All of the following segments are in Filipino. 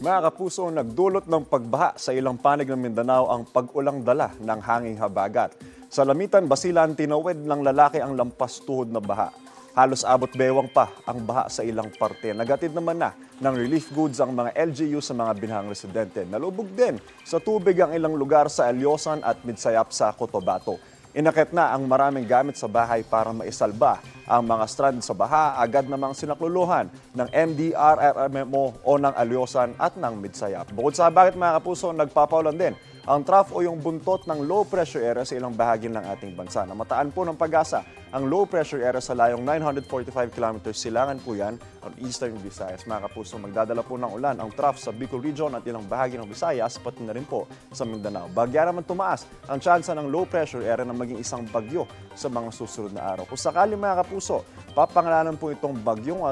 Mga kapuso, nagdulot ng pagbaha sa ilang panig ng Mindanao ang pag-ulang dala ng hanging habagat. Sa Lamitan, Basilan, tinawid ng lalaki ang lampas tuhod na baha. Halos abot bewang pa ang baha sa ilang parte. Nagatid naman na ng relief goods ang mga LGU sa mga binahang residente. Nalubog din sa tubig ang ilang lugar sa Alyosan at Midsayap sa Cotabato. Inakit na ang maraming gamit sa bahay para maisalba ang mga strand sa baha, agad namang sinakluluhan ng MDRRMO o ng Alyosan at ng Midsayap. Bukod sa bakit mga kapuso, nagpapaulan din ang trough o yung buntot ng low pressure area sa ilang bahagi ng ating bansa. Namataan po ng Pag-asa ang low pressure area sa layong 945 kilometers. Silangan po yan ang Eastern Visayas. Mga kapuso, magdadala po ng ulan ang trough sa Bicol Region at ilang bahagi ng Visayas, pati na rin po sa Mindanao. Bagya naman tumaas ang tsansa ng low pressure area na maging isang bagyo sa mga susunod na araw. Kung sakali mga kapuso, papangalanan po itong bagyong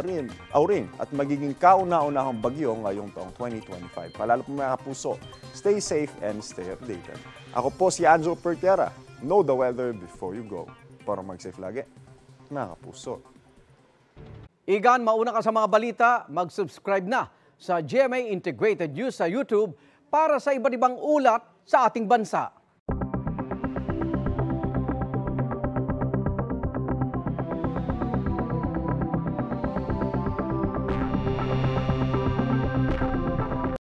Auring at magiging kauna-unahang bagyo ngayong taong 2025. Palalo po mga kapuso, stay safe and stay updated. Ako po si Anjo Pertera. Know the weather before you go. Para mag-safe lagi, mga kapuso. Igan, mauna ka sa mga balita, mag-subscribe na sa GMA Integrated News sa YouTube para sa iba't ibang ulat sa ating bansa.